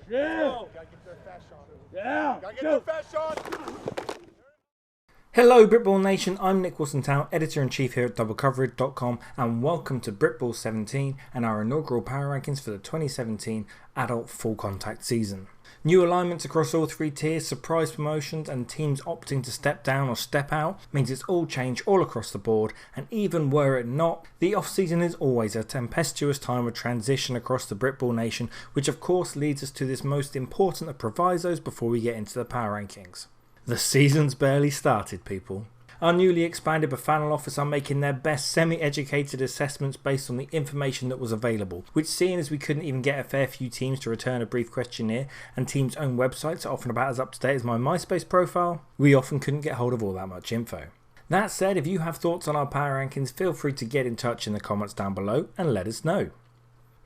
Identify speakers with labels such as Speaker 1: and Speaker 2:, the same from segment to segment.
Speaker 1: Yeah.
Speaker 2: Gotta get their fast shot.
Speaker 1: Yeah.
Speaker 2: Gotta get their fast shot.
Speaker 3: Hello Britball Nation, I'm Nick Wilson-Town, Editor-in-Chief here at doublecoverage.com, and welcome to Britball 17 and our inaugural power rankings for the 2017 adult full contact season. New alignments across all three tiers, surprise promotions and teams opting to step down or step out means it's all change all across the board, and even were it not, the off season is always a tempestuous time of transition across the Britball Nation, which of course leads us to this most important of provisos before we get into the power rankings. The season's barely started, people. Our newly expanded BAFA office are making their best semi-educated assessments based on the information that was available, which, seeing as we couldn't even get a fair few teams to return a brief questionnaire, and teams' own websites are often about as up to date as my MySpace profile, we often couldn't get hold of all that much info. That said, if you have thoughts on our power rankings, feel free to get in touch in the comments down below and let us know.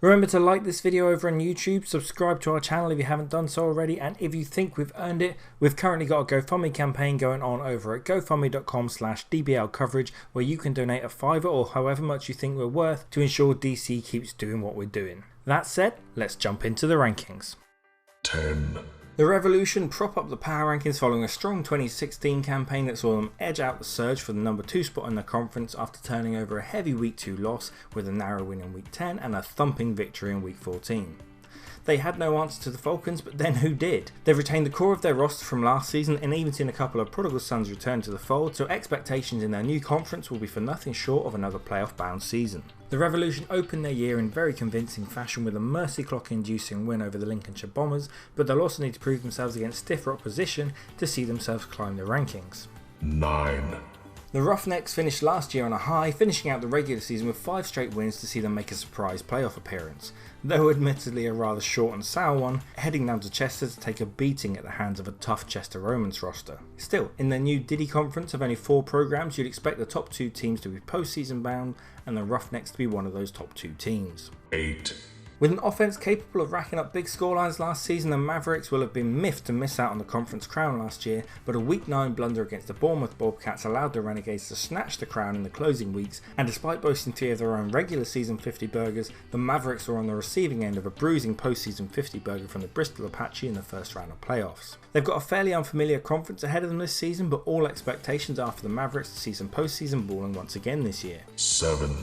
Speaker 3: Remember to like this video over on YouTube, subscribe to our channel if you haven't done so already, and if you think we've earned it, we've currently got a GoFundMe campaign going on over at gofundme.com/dblcoverage, where you can donate a $5 or however much you think we're worth to ensure DC keeps doing what we're doing. That said, let's jump into the rankings.
Speaker 4: 10.
Speaker 3: The Revolution prop up the power rankings following a strong 2016 campaign that saw them edge out the Surge for the number 2 spot in the conference after turning over a heavy week 2 loss with a narrow win in week 10 and a thumping victory in week 14. They had no answer to the Falcons, but then who did? They've retained the core of their roster from last season and even seen a couple of prodigal sons return to the fold, so expectations in their new conference will be for nothing short of another playoff bound season. The Revolution opened their year in very convincing fashion with a mercy clock inducing win over the Lincolnshire Bombers, but they'll also need to prove themselves against stiffer opposition to see themselves climb the rankings.
Speaker 4: 9.
Speaker 3: The Roughnecks finished last year on a high, finishing out the regular season with 5 straight wins to see them make a surprise playoff appearance, though admittedly a rather short and sour one, heading down to Chester to take a beating at the hands of a tough Chester Romans roster. Still, in their new Diddy conference of only 4 programs, you'd expect the top 2 teams to be postseason bound and the Roughnecks to be one of those top 2 teams.
Speaker 4: 8.
Speaker 3: With an offense capable of racking up big scorelines last season, the Mavericks will have been miffed to miss out on the conference crown last year, but a week 9 blunder against the Bournemouth Bobcats allowed the Renegades to snatch the crown in the closing weeks, and despite boasting 3 of their own regular season 50 burgers, the Mavericks were on the receiving end of a bruising postseason 50 burger from the Bristol Apache in the first round of playoffs. They've got a fairly unfamiliar conference ahead of them this season, but all expectations are for the Mavericks to see some postseason balling once again this year.
Speaker 4: 7.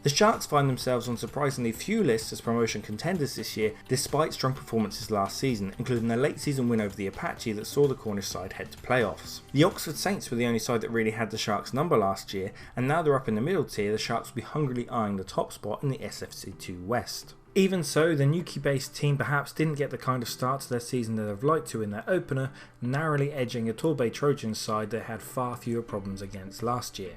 Speaker 3: The Sharks find themselves on surprisingly few lists as promotion contenders this year, despite strong performances last season, including their late season win over the Apache that saw the Cornish side head to playoffs. The Oxford Saints were the only side that really had the Sharks' number last year, and now they're up in the middle tier, the Sharks will be hungrily eyeing the top spot in the SFC2 West. Even so, the Newquay-based team perhaps didn't get the kind of start to their season that they've liked to in their opener, narrowly edging a Torbay Trojans side they had far fewer problems against last year.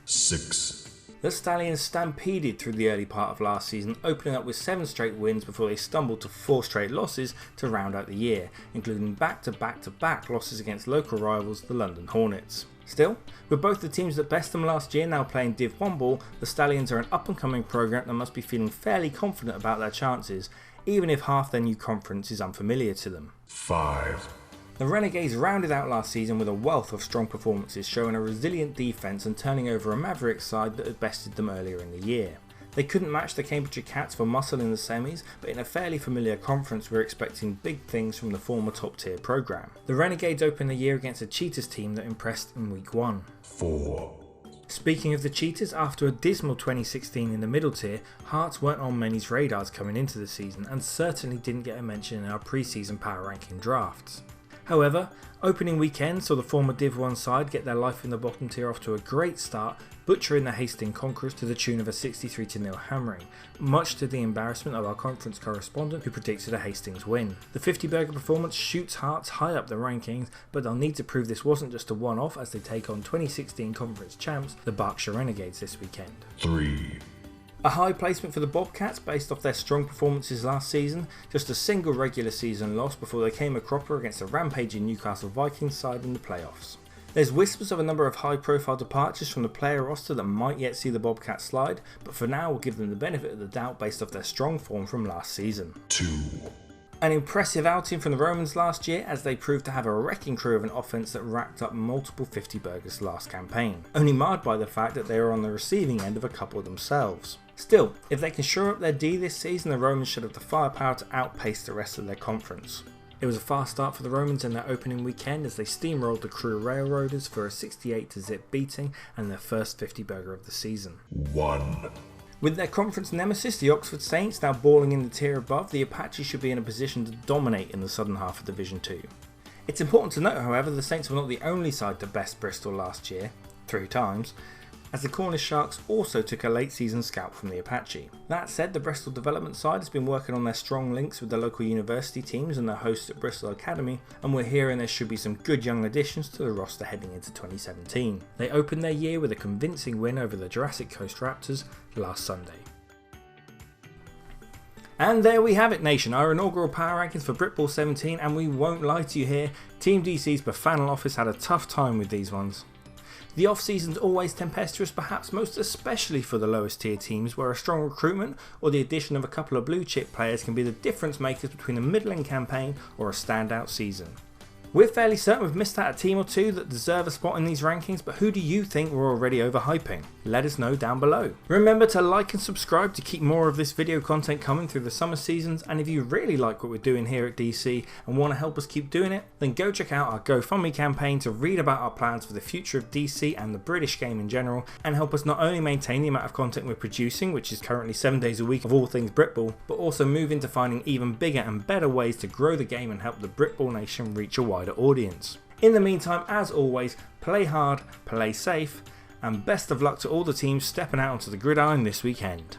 Speaker 4: 6.
Speaker 3: The Stallions stampeded through the early part of last season, opening up with 7 straight wins before they stumbled to 4 straight losses to round out the year, including back-to-back losses against local rivals, the London Hornets. Still, with both the teams that best them last year now playing Div 1 ball, the Stallions are an up-and-coming program that must be feeling fairly confident about their chances, even if half their new conference is unfamiliar to them.
Speaker 4: 5.
Speaker 3: The Renegades rounded out last season with a wealth of strong performances, showing a resilient defence and turning over a Mavericks side that had bested them earlier in the year. They couldn't match the Cambridgeshire Cats for muscle in the semis, but in a fairly familiar conference we're expecting big things from the former top tier programme. The Renegades opened the year against a Cheetahs team that impressed in week 1.
Speaker 4: 4.
Speaker 3: Speaking of the Cheetahs, after a dismal 2016 in the middle tier, Hearts weren't on many's radars coming into the season and certainly didn't get a mention in our pre-season power ranking drafts. However, opening weekend saw the former Div 1 side get their life in the bottom tier off to a great start, butchering the Hastings Conquerors to the tune of a 63-0 hammering, much to the embarrassment of our conference correspondent who predicted a Hastings win. The 50 burger performance shoots Hearts high up the rankings, but they'll need to prove this wasn't just a one-off as they take on 2016 conference champs, the Berkshire Renegades, this weekend.
Speaker 4: 3.
Speaker 3: A high placement for the Bobcats based off their strong performances last season, just a single regular season loss before they came a cropper against a rampaging Newcastle Vikings side in the playoffs. There's whispers of a number of high profile departures from the player roster that might yet see the Bobcats slide, but for now we'll give them the benefit of the doubt based off their strong form from last season.
Speaker 4: 2.
Speaker 3: An impressive outing from the Romans last year, as they proved to have a wrecking crew of an offense that racked up multiple 50 burgers last campaign, only marred by the fact that they were on the receiving end of a couple themselves. Still, if they can shore up their D this season, the Romans should have the firepower to outpace the rest of their conference. It was a fast start for the Romans in their opening weekend as they steamrolled the Crewe Railroaders for a 68-0 beating and their first 50 burger of the season.
Speaker 4: 1.
Speaker 3: With their conference nemesis, the Oxford Saints, now balling in the tier above, the Apaches should be in a position to dominate in the southern half of Division 2. It's important to note, however, the Saints were not the only side to best Bristol last year, 3 times, as the Cornish Sharks also took a late season scalp from the Apache. That said, the Bristol development side has been working on their strong links with the local university teams and their hosts at Bristol Academy, and we're hearing there should be some good young additions to the roster heading into 2017. They opened their year with a convincing win over the Jurassic Coast Raptors last Sunday. And there we have it, Nation, our inaugural power rankings for Britball 17, and we won't lie to you here, Team DC's Bafanal office had a tough time with these ones. The off-season's always tempestuous, perhaps most especially for the lowest tier teams, where a strong recruitment or the addition of a couple of blue chip players can be the difference makers between a middling campaign or a standout season. We're fairly certain we've missed out a team or two that deserve a spot in these rankings, but who do you think we're already overhyping? Let us know down below. Remember to like and subscribe to keep more of this video content coming through the summer seasons, and if you really like what we're doing here at DC and want to help us keep doing it, then go check out our GoFundMe campaign to read about our plans for the future of DC and the British game in general, and help us not only maintain the amount of content we're producing, which is currently 7 days a week of all things Britball, but also move into finding even bigger and better ways to grow the game and help the Britball Nation reach a wider audience. In the meantime, as always, play hard, play safe, and best of luck to all the teams stepping out onto the gridiron this weekend.